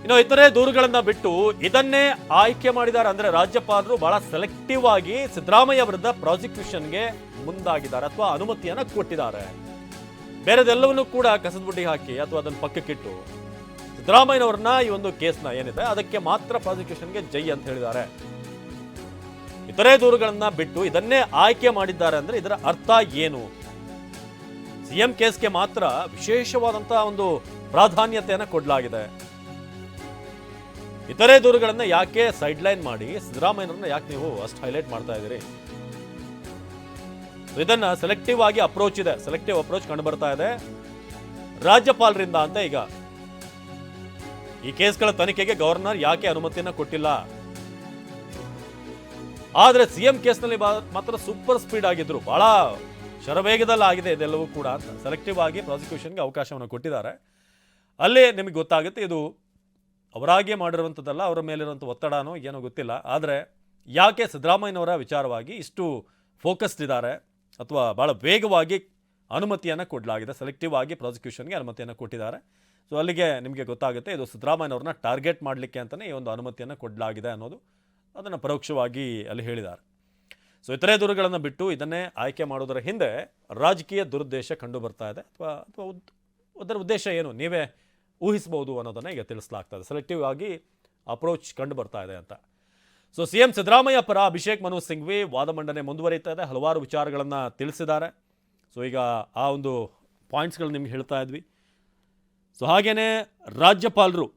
ಇನ್ನು ಇತರೆ ದೂರುಗಳನ್ನ ಬಿಟ್ಟು ಇದನ್ನೇ ಆಯ್ಕೆ ಮಾಡಿದ್ದಾರೆ. ಅಂದ್ರೆ ರಾಜ್ಯಪಾಲರು ಬಹಳ ಸೆಲೆಕ್ಟಿವ್ ಆಗಿ ಸಿದ್ದರಾಮಯ್ಯ ವಿರುದ್ಧ ಪ್ರಾಸಿಕ್ಯೂಷನ್ಗೆ ಮುಂದಾಗಿದ್ದಾರೆ ಅಥವಾ ಅನುಮತಿಯನ್ನ ಕೊಟ್ಟಿದ್ದಾರೆ. ಬೇರೆದೆಲ್ಲವನ್ನೂ ಕೂಡ ಕಸದ ಬುಡ್ಡಿ ಹಾಕಿ ಅಥವಾ ಅದನ್ನು ಪಕ್ಕಕ್ಕಿಟ್ಟು ಸಿದ್ದರಾಮಯ್ಯನವ್ರನ್ನ ಈ ಒಂದು ಕೇಸ್ನ ಏನಿದೆ ಅದಕ್ಕೆ ಮಾತ್ರ ಪ್ರಾಸಿಕ್ಯೂಷನ್ಗೆ ಜೈ ಅಂತ ಹೇಳಿದ್ದಾರೆ. ಇತರೆ ದೂರುಗಳನ್ನ ಬಿಟ್ಟು ಇದನ್ನೇ ಆಯ್ಕೆ ಮಾಡಿದ್ದಾರೆ ಅಂದ್ರೆ ಇದರ ಅರ್ಥ ಏನು? ಸಿಎಂ ಕೇಸ್ಗೆ ಮಾತ್ರ ವಿಶೇಷವಾದಂತಹ ಒಂದು ಪ್ರಾಧಾನ್ಯತೆಯನ್ನು ಕೊಡಲಾಗಿದೆ. ಇತರೆ ದೂರುಗಳನ್ನ ಯಾಕೆ ಸೈಡ್ ಲೈನ್ ಮಾಡಿ ಸಿದ್ದರಾಮಯ್ಯನವ್ರನ್ನ ಯಾಕೆ ನೀವು ಅಷ್ಟು ಹೈಲೈಟ್ ಮಾಡ್ತಾ ಇದ್ದೀರಿ? ಇದನ್ನ ಸೆಲೆಕ್ಟಿವ್ ಆಗಿ ಅಪ್ರೋಚ್ ಇದೆ, ಸೆಲೆಕ್ಟಿವ್ ಅಪ್ರೋಚ್ ಕಂಡು ಬರ್ತಾ ಇದೆ ರಾಜ್ಯಪಾಲರಿಂದ ಅಂತ. ಈಗ ಈ ಕೇಸ್ಗಳ ತನಿಖೆಗೆ ಗವರ್ನರ್ ಯಾಕೆ ಅನುಮತಿಯನ್ನ ಕೊಟ್ಟಿಲ್ಲ, ಆದ್ರೆ ಸಿಎಂ ಕೇಸ್ನಲ್ಲಿ ಮಾತ್ರ ಸೂಪರ್ ಸ್ಪೀಡ್ ಆಗಿದ್ರು, ಬಹಳ ಶರವೇಗದಲ್ಲಿ ಆಗಿದೆ ಇದೆಲ್ಲವೂ ಕೂಡ ಅಂತ ಸೆಲೆಕ್ಟಿವ್ ಆಗಿ ಪ್ರಾಸಿಕ್ಯೂಷನ್ಗೆ ಅವಕಾಶವನ್ನು ಕೊಟ್ಟಿದ್ದಾರೆ. ಅಲ್ಲೇ ನಿಮಗೆ ಗೊತ್ತಾಗುತ್ತೆ ಇದು ಅವರಾಗೆ ಮಾಡಿರುವಂಥದ್ದಲ್ಲ, ಅವರ ಮೇಲಿರುವಂಥ ಒತ್ತಡನೋ ಏನೋ ಗೊತ್ತಿಲ್ಲ. ಆದರೆ ಯಾಕೆ ಸಿದ್ದರಾಮಯ್ಯನವರ ವಿಚಾರವಾಗಿ ಇಷ್ಟು ಫೋಕಸ್ಡ್ ಇದ್ದಾರೆ ಅಥವಾ ಭಾಳ ವೇಗವಾಗಿ ಅನುಮತಿಯನ್ನು ಕೊಡಲಾಗಿದೆ, ಸೆಲೆಕ್ಟಿವ್ ಆಗಿ ಪ್ರಾಸಿಕ್ಯೂಷನ್ಗೆ ಅನುಮತಿಯನ್ನು ಕೊಟ್ಟಿದ್ದಾರೆ. ಸೊ ಅಲ್ಲಿಗೆ ನಿಮಗೆ ಗೊತ್ತಾಗುತ್ತೆ ಇದು ಸಿದ್ದರಾಮಯ್ಯನವ್ರನ್ನ ಟಾರ್ಗೆಟ್ ಮಾಡಲಿಕ್ಕೆ ಅಂತಲೇ ಈ ಒಂದು ಅನುಮತಿಯನ್ನು ಕೊಡಲಾಗಿದೆ ಅನ್ನೋದು ಅದನ್ನು ಪರೋಕ್ಷವಾಗಿ ಅಲ್ಲಿ ಹೇಳಿದ್ದಾರೆ. ಸೊ ಇತರೆ ದೂರುಗಳನ್ನು ಬಿಟ್ಟು ಇದನ್ನೇ ಆಯ್ಕೆ ಮಾಡೋದರ ಹಿಂದೆ ರಾಜಕೀಯ ದುರುದ್ದೇಶ ಕಂಡು ಬರ್ತಾ ಇದೆ ಅಥವಾ ಅದರ ಉದ್ದೇಶ ಏನು ನೀವೇ ಊಹಿಸಬಹುದು ಅನ್ನೋದನ್ನು ಈಗ ತಿಳಿಸಲಾಗ್ತದೆ. ಸೆಲೆಕ್ಟಿವ್ ಆಗಿ ಅಪ್ರೋಚ್ ಕಂಡು ಬರ್ತಾ ಇದೆ ಅಂತ. ಸೊ ಸಿಎಂ ಸಿದ್ದರಾಮಯ್ಯ ಪರ ಅಭಿಷೇಕ್ ಮನು ಸಿಂಘ್ವಿ ವಾದ ಮಂಡನೆ ಮುಂದುವರಿತಾ ಇದೆ, ಹಲವಾರು ವಿಚಾರಗಳನ್ನು ತಿಳಿಸಿದ್ದಾರೆ. ಸೊ ಈಗ ಆ ಒಂದು ಪಾಯಿಂಟ್ಸ್ಗಳು ನಿಮ್ಗೆ ಹೇಳ್ತಾ ಇದ್ವಿ. ಸೊ ಹಾಗೆಯೇ ರಾಜ್ಯಪಾಲರು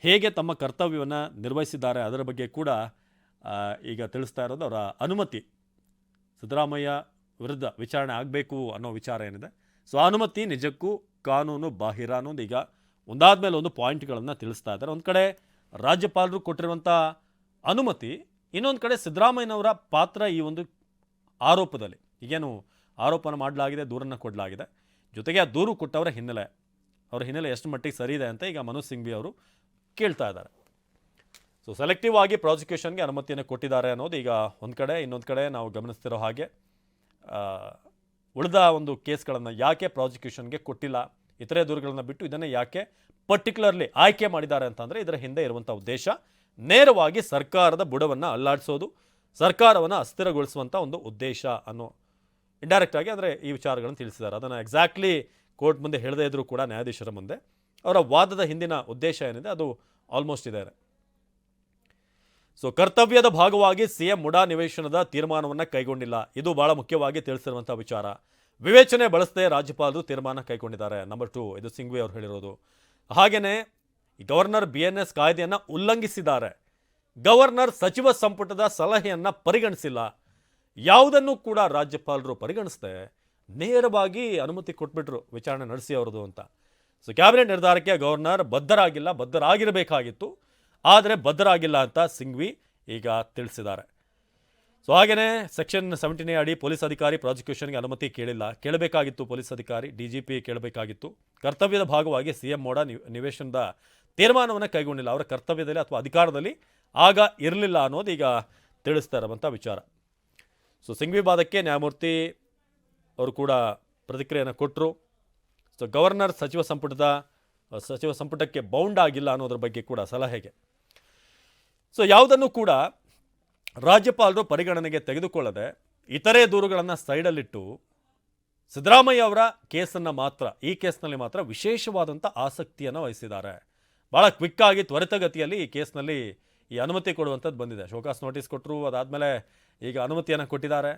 ಹೇಗೆ ತಮ್ಮ ಕರ್ತವ್ಯವನ್ನು ನಿರ್ವಹಿಸಿದ್ದಾರೆ ಅದರ ಬಗ್ಗೆ ಕೂಡ ಈಗ ತಿಳಿಸ್ತಾ ಇರೋದು ಅವರ ಅನುಮತಿ ಸಿದ್ದರಾಮಯ್ಯ ವಿರುದ್ಧ ವಿಚಾರಣೆ ಆಗಬೇಕು ಅನ್ನೋ ವಿಚಾರ ಏನಿದೆ. ಸೊ ಆ ಅನುಮತಿ ನಿಜಕ್ಕೂ ಕಾನೂನು ಬಾಹಿರ ಅನ್ನೋದು ಈಗ ಒಂದಾದ ಮೇಲೆ ಒಂದು ಪಾಯಿಂಟ್ಗಳನ್ನು ತಿಳಿಸ್ತಾ ಇದ್ದಾರೆ. ಒಂದು ಕಡೆ ರಾಜ್ಯಪಾಲರು ಕೊಟ್ಟಿರುವಂಥ ಅನುಮತಿ, ಇನ್ನೊಂದು ಕಡೆ ಸಿದ್ದರಾಮಯ್ಯನವರ ಪಾತ್ರ ಈ ಒಂದು ಆರೋಪದಲ್ಲಿ. ಈಗೇನು ಆರೋಪನ ಮಾಡಲಾಗಿದೆ, ದೂರನ್ನು ಕೊಡಲಾಗಿದೆ, ಜೊತೆಗೆ ಆ ದೂರು ಕೊಟ್ಟವರ ಹಿನ್ನೆಲೆ, ಅವರ ಹಿನ್ನೆಲೆ ಎಷ್ಟು ಮಟ್ಟಿಗೆ ಸರಿ ಇದೆ ಅಂತ ಈಗ ಮನು ಸಿಂಘ್ವಿ ಅವರು ಕೇಳ್ತಾ ಇದ್ದಾರೆ. ಸೊ ಸೆಲೆಕ್ಟಿವ್ ಆಗಿ ಪ್ರಾಸಿಕ್ಯೂಷನ್ಗೆ ಅನುಮತಿಯನ್ನು ಕೊಟ್ಟಿದ್ದಾರೆ ಅನ್ನೋದು ಈಗ ಒಂದು ಕಡೆ. ಇನ್ನೊಂದು ಕಡೆ ನಾವು ಗಮನಿಸ್ತಿರೋ ಹಾಗೆ ಉಳಿದ ಒಂದು ಕೇಸ್ಗಳನ್ನು ಯಾಕೆ ಪ್ರಾಸಿಕ್ಯೂಷನ್ಗೆ ಕೊಟ್ಟಿಲ್ಲ, ಇತರೆ ದೂರುಗಳನ್ನು ಬಿಟ್ಟು ಇದನ್ನು ಯಾಕೆ ಪರ್ಟಿಕ್ಯುಲರ್ಲಿ ಆಯ್ಕೆ ಮಾಡಿದ್ದಾರೆ ಅಂತಂದರೆ ಇದರ ಹಿಂದೆ ಇರುವಂಥ ಉದ್ದೇಶ ನೇರವಾಗಿ ಸರ್ಕಾರದ ಬುಡವನ್ನು ಅಲ್ಲಾಡಿಸೋದು, ಸರ್ಕಾರವನ್ನು ಅಸ್ಥಿರಗೊಳಿಸುವಂಥ ಒಂದು ಉದ್ದೇಶ ಅನ್ನೋ ಇಂಡೈರೆಕ್ಟಾಗಿ ಅಂದರೆ ಈ ವಿಚಾರಗಳನ್ನು ತಿಳಿಸಿದ್ದಾರೆ. ಅದನ್ನು ಎಕ್ಸಾಕ್ಟ್ಲಿ ಕೋರ್ಟ್ ಮುಂದೆ ಹೇಳದೇ ಇದ್ದರೂ ಕೂಡ ನ್ಯಾಯಾಧೀಶರ ಮುಂದೆ ಅವರ ವಾದದ ಹಿಂದಿನ ಉದ್ದೇಶ ಏನಿದೆ ಅದು ಆಲ್ಮೋಸ್ಟ್ ಇದೆ. ಸೊ ಕರ್ತವ್ಯದ ಭಾಗವಾಗಿ ಸಿಎಂ ಮುಡಾ ನಿವೇಶನದ ತೀರ್ಮಾನವನ್ನು ಕೈಗೊಂಡಿಲ್ಲ, ಇದು ಬಹಳ ಮುಖ್ಯವಾಗಿ ತಿಳಿಸಿರುವಂಥ ವಿಚಾರ. ವಿವೇಚನೆ ಬಳಸದೆ ರಾಜ್ಯಪಾಲರು ತೀರ್ಮಾನ ಕೈಗೊಂಡಿದ್ದಾರೆ. ನಂಬರ್ 2 ಇದು ಸಿಂಘ್ವಿ ಅವರು ಹೇಳಿರೋದು. ಹಾಗೆಯೇ ಗವರ್ನರ್ BNS ಕಾಯ್ದೆಯನ್ನು ಉಲ್ಲಂಘಿಸಿದ್ದಾರೆ. ಗವರ್ನರ್ ಸಚಿವ ಸಂಪುಟದ ಸಲಹೆಯನ್ನು ಪರಿಗಣಿಸಿಲ್ಲ. ಯಾವುದನ್ನು ಕೂಡ ರಾಜ್ಯಪಾಲರು ಪರಿಗಣಿಸದೆ ನೇರವಾಗಿ ಅನುಮತಿ ಕೊಟ್ಬಿಟ್ರು ವಿಚಾರಣೆ ನಡೆಸಿ ಅವರದು ಅಂತ. ಸೊ ಕ್ಯಾಬಿನೆಟ್ ನಿರ್ಧಾರಕ್ಕೆ ಗವರ್ನರ್ ಬದ್ಧರಾಗಿರಬೇಕಾಗಿತ್ತು, ಆದರೆ ಬದ್ಧರಾಗಿಲ್ಲ ಅಂತ ಸಿಂಘ್ವಿ ಈಗ ತಿಳಿಸಿದ್ದಾರೆ. ಸೊ ಹಾಗೆಯೇ ಸೆಕ್ಷನ್ 17A ಅಡಿ ಪೊಲೀಸ್ ಅಧಿಕಾರಿ ಪ್ರಾಸಿಕ್ಯೂಷನ್ಗೆ ಅನುಮತಿ ಕೇಳಬೇಕಾಗಿತ್ತು, ಪೊಲೀಸ್ ಅಧಿಕಾರಿ DGP ಕೇಳಬೇಕಾಗಿತ್ತು. ಕರ್ತವ್ಯದ ಭಾಗವಾಗಿ ಸಿಎಂ ಮೋಡ ನಿವೇಶನದ ತೀರ್ಮಾನವನ್ನು ಕೈಗೊಂಡಿಲ್ಲ, ಅವರ ಕರ್ತವ್ಯದಲ್ಲಿ ಅಥವಾ ಅಧಿಕಾರದಲ್ಲಿ ಆಗ ಇರಲಿಲ್ಲ ಅನ್ನೋದು ಈಗ ತಿಳಿಸ್ತಾ ಇರುವಂಥ ವಿಚಾರ. ಸೊ ಸಿಂಘ್ವಿ ವಾದಕ್ಕೆ ನ್ಯಾಯಮೂರ್ತಿ ಅವರು ಕೂಡ ಪ್ರತಿಕ್ರಿಯೆಯನ್ನು ಕೊಟ್ಟರು. ಸೊ ಗವರ್ನರ್ ಸಚಿವ ಸಂಪುಟಕ್ಕೆ ಬೌಂಡ್ ಆಗಿಲ್ಲ ಅನ್ನೋದ್ರ ಬಗ್ಗೆ ಕೂಡ ಸಲಹೆಗೆ. ಸೊ ಯಾವುದನ್ನು ಕೂಡ ರಾಜ್ಯಪಾಲರು ಪರಿಗಣನೆಗೆ ತೆಗೆದುಕೊಳ್ಳದೆ ಇತರೆ ದೂರುಗಳನ್ನು ಸೈಡಲ್ಲಿಟ್ಟು ಸಿದ್ದರಾಮಯ್ಯ ಅವರ ಕೇಸನ್ನು ಮಾತ್ರ, ಈ ಕೇಸ್ನಲ್ಲಿ ಮಾತ್ರ ವಿಶೇಷವಾದಂಥ ಆಸಕ್ತಿಯನ್ನು ವಹಿಸಿದ್ದಾರೆ. ಭಾಳ ಕ್ವಿಕ್ಕಾಗಿ ತ್ವರಿತಗತಿಯಲ್ಲಿ ಈ ಕೇಸ್ನಲ್ಲಿ ಈ ಅನುಮತಿ ಕೊಡುವಂಥದ್ದು ಬಂದಿದೆ. ಶೋಕಾಸ್ ನೋಟಿಸ್ ಕೊಟ್ಟರು, ಅದಾದಮೇಲೆ ಈಗ ಅನುಮತಿಯನ್ನು ಕೊಟ್ಟಿದ್ದಾರೆ.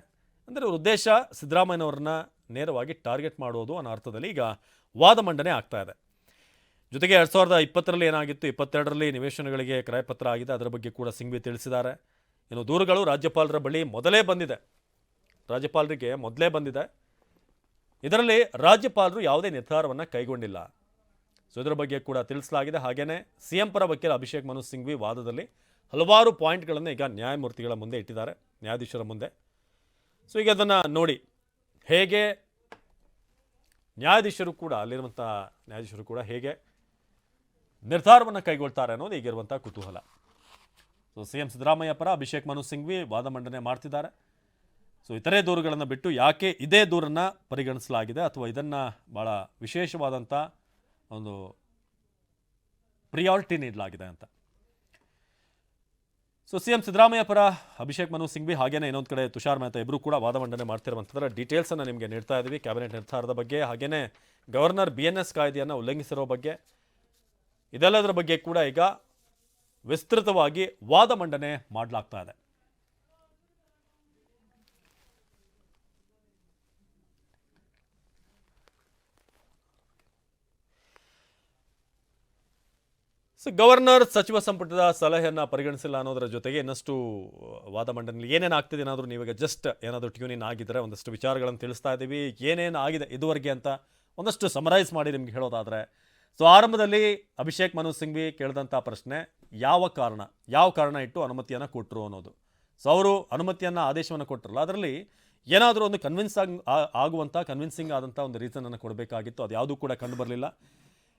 ಅಂದರೆ ಉದ್ದೇಶ ಸಿದ್ದರಾಮಯ್ಯನವ್ರನ್ನ ನೇರವಾಗಿ ಟಾರ್ಗೆಟ್ ಮಾಡೋದು ಅನ್ನೋ ಅರ್ಥದಲ್ಲಿ ಈಗ ವಾದ ಮಂಡನೆ ಆಗ್ತಾ ಇದೆ. ಜೊತೆಗೆ 2020ರಲ್ಲಿ ಏನಾಗಿತ್ತು, 22ರಲ್ಲಿ ನಿವೇಶನಗಳಿಗೆ ಕ್ರಯಪತ್ರ ಆಗಿದೆ, ಅದರ ಬಗ್ಗೆ ಕೂಡ ಸಿಂಘ್ವಿ ತಿಳಿಸಿದ್ದಾರೆ. ಇನ್ನು ದೂರುಗಳು ರಾಜ್ಯಪಾಲರ ಬಳಿ ರಾಜ್ಯಪಾಲರಿಗೆ ಮೊದಲೇ ಬಂದಿದೆ. ಇದರಲ್ಲಿ ರಾಜ್ಯಪಾಲರು ಯಾವುದೇ ನಿರ್ಧಾರವನ್ನು ಕೈಗೊಂಡಿಲ್ಲ. ಸೊ ಇದರ ಬಗ್ಗೆ ಕೂಡ ತಿಳಿಸಲಾಗಿದೆ. ಹಾಗೆಯೇ ಸಿಎಂ ಪರ ವಕೀಲ ಅಭಿಷೇಕ್ ಮನು ಸಿಂಘ್ವಿ ವಾದದಲ್ಲಿ ಹಲವಾರು ಪಾಯಿಂಟ್ಗಳನ್ನು ಈಗ ನ್ಯಾಯಮೂರ್ತಿಗಳ ಮುಂದೆ ಇಟ್ಟಿದ್ದಾರೆ, ನ್ಯಾಯಾಧೀಶರ ಮುಂದೆ. ಸೊ ಈಗ ಅದನ್ನು ನೋಡಿ ಹೇಗೆ ಅಲ್ಲಿರುವಂಥ ನ್ಯಾಯಾಧೀಶರು ಕೂಡ ಹೇಗೆ ನಿರ್ಧಾರವನ್ನು ಕೈಗೊಳ್ತಾರೆ ಅನ್ನೋದು ಈಗಿರುವಂಥ ಕುತೂಹಲ. ಸೊ ಸಿಎಂ ಸಿದ್ದರಾಮಯ್ಯ ಪರ ಅಭಿಷೇಕ್ ಮನು ಸಿಂಘ್ವಿ ವಾದ ಮಂಡನೆ ಮಾಡ್ತಿದ್ದಾರೆ. ಸೊ ಇತರೆ ದೂರುಗಳನ್ನು ಬಿಟ್ಟು ಯಾಕೆ ಇದೇ ದೂರನ್ನು ಪರಿಗಣಿಸಲಾಗಿದೆ ಅಥವಾ ಇದನ್ನು ಭಾಳ ವಿಶೇಷವಾದಂಥ ಒಂದು ಪ್ರಿಯಾರಿಟಿ ನೀಡಲಾಗಿದೆ ಅಂತ. ಸೊ ಸಿಎಂ ಸಿದ್ದರಾಮಯ್ಯ ಪರ ಅಭಿಷೇಕ್ ಮನು ಸಿಂಘ್ವಿ ಹಾಗೇನೇ ಇನ್ನೊಂದು ಕಡೆ ತುಷಾರ್ ಮೆಹ್ತಾ ಇಬ್ಬರು ಕೂಡ ವಾದ ಮಂಡನೆ ಮಾಡ್ತಿರುವಂಥದ್ರ ಡೀಟೇಲ್ಸನ್ನು ನಿಮಗೆ ನೀಡ್ತಾ ಇದ್ದೀವಿ. ಕ್ಯಾಬಿನೆಟ್ ನಿರ್ಧಾರದ ಬಗ್ಗೆ ಹಾಗೇನೇ ಗವರ್ನರ್ BNS ಕಾಯ್ದೆಯನ್ನು ಉಲ್ಲಂಘಿಸಿರೋ ಬಗ್ಗೆ ಇದೆಲ್ಲದರ ಬಗ್ಗೆ ಕೂಡ ಈಗ ವಿಸ್ತೃತವಾಗಿ ವಾದ ಮಂಡನೆ ಮಾಡಲಾಗ್ತಾ ಇದೆ. ಗವರ್ನರ್ ಸಚಿವ ಸಂಪುಟದ ಸಲಹೆಯನ್ನು ಪರಿಗಣಿಸಿಲ್ಲ ಅನ್ನೋದರ ಜೊತೆಗೆ ಇನ್ನಷ್ಟು ವಾದ ಮಂಡನೆ ಏನೇನಾಗ್ತಿದೆ ಏನಾದರೂ ನೀವೀಗ ಜಸ್ಟ್ ಏನಾದರೂ ಟ್ಯೂನ್ ಇನ್ ಆಗಿದ್ರೆ ಒಂದಷ್ಟು ವಿಚಾರಗಳನ್ನು ತಿಳಿಸ್ತಾ ಇದ್ದೀವಿ. ಏನೇನು ಆಗಿದೆ ಇದುವರೆಗೆ ಅಂತ ಒಂದಷ್ಟು ಸಮರೈಸ್ ಮಾಡಿ ನಿಮ್ಗೆ ಹೇಳೋದಾದರೆ, ಸೊ ಆರಂಭದಲ್ಲಿ ಅಭಿಷೇಕ್ ಮನು ಸಿಂಘ್ವಿ ಕೇಳಿದಂಥ ಪ್ರಶ್ನೆ ಯಾವ ಕಾರಣ ಇಟ್ಟು ಅನುಮತಿಯನ್ನು ಕೊಟ್ಟರು ಅನ್ನೋದು. ಸೊ ಅವರು ಆದೇಶವನ್ನು ಕೊಟ್ಟರಲ್ಲ, ಅದರಲ್ಲಿ ಏನಾದರೂ ಒಂದು ಕನ್ವಿನ್ಸಿಂಗ್ ಆದಂಥ ಒಂದು ರೀಸನನ್ನು ಕೊಡಬೇಕಾಗಿತ್ತು. ಅದು ಯಾವುದೂ ಕೂಡ ಕಂಡು ಬರಲಿಲ್ಲ.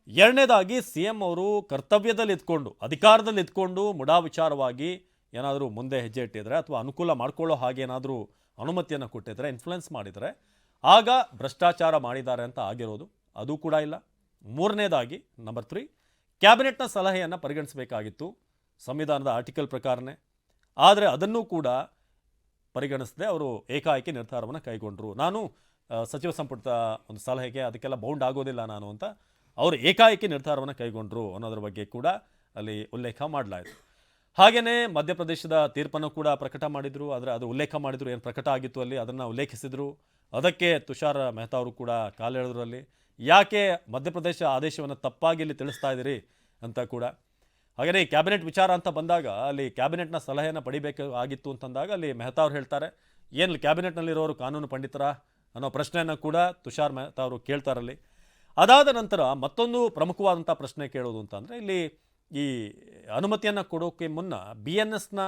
ಎರಡನೇದಾಗಿ CM ಅವರು ಕರ್ತವ್ಯದಲ್ಲಿ ಇದ್ಕೊಂಡು ಅಧಿಕಾರದಲ್ಲಿ ಇದ್ಕೊಂಡು ಮುಡಾ ವಿಚಾರವಾಗಿ ಏನಾದರೂ ಮುಂದೆ ಹೆಜ್ಜೆ ಇಟ್ಟಿದ್ರೆ ಅಥವಾ ಅನುಕೂಲ ಮಾಡ್ಕೊಳ್ಳೋ ಹಾಗೆ ಏನಾದರೂ ಅನುಮತಿಯನ್ನು ಕೊಟ್ಟಿದ್ರೆ, ಇನ್ಫ್ಲುಯೆನ್ಸ್ ಮಾಡಿದರೆ ಆಗ ಭ್ರಷ್ಟಾಚಾರ ಮಾಡಿದ್ದಾರೆ ಅಂತ ಆಗಿರೋದು, ಅದು ಕೂಡ ಇಲ್ಲ. ಮೂರನೇದಾಗಿ ನಂಬರ್ 3, ಕ್ಯಾಬಿನೆಟ್ನ ಸಲಹೆಯನ್ನು ಪರಿಗಣಿಸಬೇಕಾಗಿತ್ತು ಸಂವಿಧಾನದ ಆರ್ಟಿಕಲ್ ಪ್ರಕಾರನೇ. ಆದರೆ ಅದನ್ನೂ ಕೂಡ ಪರಿಗಣಿಸದೆ ಅವರು ಏಕಾಏಕಿ ನಿರ್ಧಾರವನ್ನು ಕೈಗೊಂಡರು. ನಾನು ಸಚಿವ ಸಂಪುಟದ ಒಂದು ಸಲಹೆಗೆ ಅದಕ್ಕೆಲ್ಲ ಬೌಂಡ್ ಆಗೋದಿಲ್ಲ ನಾನು ಅಂತ ಅವರು ಏಕಾಏಕಿ ನಿರ್ಧಾರವನ್ನು ಕೈಗೊಂಡರು ಅನ್ನೋದ್ರ ಬಗ್ಗೆ ಕೂಡ ಅಲ್ಲಿ ಉಲ್ಲೇಖ ಮಾಡಲಾಯಿತು. ಹಾಗೆಯೇ ಮಧ್ಯಪ್ರದೇಶದ ತೀರ್ಪನ್ನು ಕೂಡ ಪ್ರಕಟ ಮಾಡಿದರು. ಆದರೆ ಅದು ಉಲ್ಲೇಖ ಮಾಡಿದರು, ಏನು ಪ್ರಕಟ ಆಗಿತ್ತು ಅಲ್ಲಿ ಅದನ್ನು ಉಲ್ಲೇಖಿಸಿದರು. ಅದಕ್ಕೆ ತುಷಾರ್ ಮೆಹ್ತಾ ಅವರು ಕೂಡ ಕಾಲೆಳೆದ್ರು. ಅಲ್ಲಿ ಯಾಕೆ ಮಧ್ಯಪ್ರದೇಶ ಆದೇಶವನ್ನು ತಪ್ಪಾಗಿ ಇಲ್ಲಿ ತಿಳಿಸ್ತಾ ಇದ್ದೀರಿ ಅಂತ ಕೂಡ. ಹಾಗೆಯೇ ಈ ಕ್ಯಾಬಿನೆಟ್ ವಿಚಾರ ಅಂತ ಬಂದಾಗ ಅಲ್ಲಿ ಕ್ಯಾಬಿನೆಟ್ನ ಸಲಹೆಯನ್ನು ಪಡಿಬೇಕಾಗಿತ್ತು ಅಂತಂದಾಗ ಅಲ್ಲಿ ಮೆಹ್ತಾ ಅವರು ಹೇಳ್ತಾರೆ, ಏನು ಕ್ಯಾಬಿನೆಟ್ನಲ್ಲಿರೋರು ಕಾನೂನು ಪಂಡಿತರ ಅನ್ನೋ ಪ್ರಶ್ನೆಯನ್ನು ಕೂಡ ತುಷಾರ್ ಮೆಹ್ತಾ ಅವರು ಕೇಳ್ತಾರಲ್ಲಿ. ಅದಾದ ನಂತರ ಮತ್ತೊಂದು ಪ್ರಮುಖವಾದಂಥ ಪ್ರಶ್ನೆ ಕೇಳೋದು ಅಂತಂದರೆ, ಇಲ್ಲಿ ಈ ಅನುಮತಿಯನ್ನು ಕೊಡೋಕ್ಕೆ ಮುನ್ನ BNSನ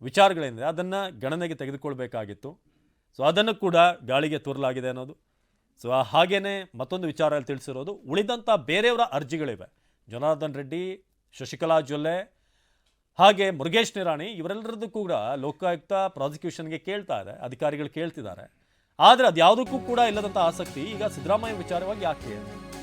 ವಿಚಾರಗಳೇನಿದೆ ಅದನ್ನು ಗಣನೆಗೆ ತೆಗೆದುಕೊಳ್ಬೇಕಾಗಿತ್ತು. ಸೊ ಅದನ್ನು ಕೂಡ ಗಾಳಿಗೆ ತೂರಲಾಗಿದೆ ಅನ್ನೋದು. ಸೊ ಹಾಗೆಯೇ ಮತ್ತೊಂದು ವಿಚಾರ ತಿಳಿಸಿರೋದು, ಉಳಿದಂಥ ಬೇರೆಯವರ ಅರ್ಜಿಗಳಿವೆ. ಜನಾರ್ದನ್ ರೆಡ್ಡಿ, ಶಶಿಕಲಾ ಜೊಲ್ಲೆ ಹಾಗೆ ಮುರುಗೇಶ್ ನಿರಾಣಿ ಇವರೆಲ್ಲರದ್ದು ಕೂಡ ಲೋಕಾಯುಕ್ತ ಪ್ರಾಸಿಕ್ಯೂಷನ್ಗೆ ಕೇಳ್ತಾ ಇದೆ, ಅಧಿಕಾರಿಗಳು ಕೇಳ್ತಿದ್ದಾರೆ. ಆದರೆ ಅದು ಯಾವುದಕ್ಕೂ ಕೂಡ ಇಲ್ಲದಂಥ ಆಸಕ್ತಿ ಈಗ ಸಿದ್ದರಾಮಯ್ಯ ವಿಚಾರವಾಗಿ ಯಾಕೆ?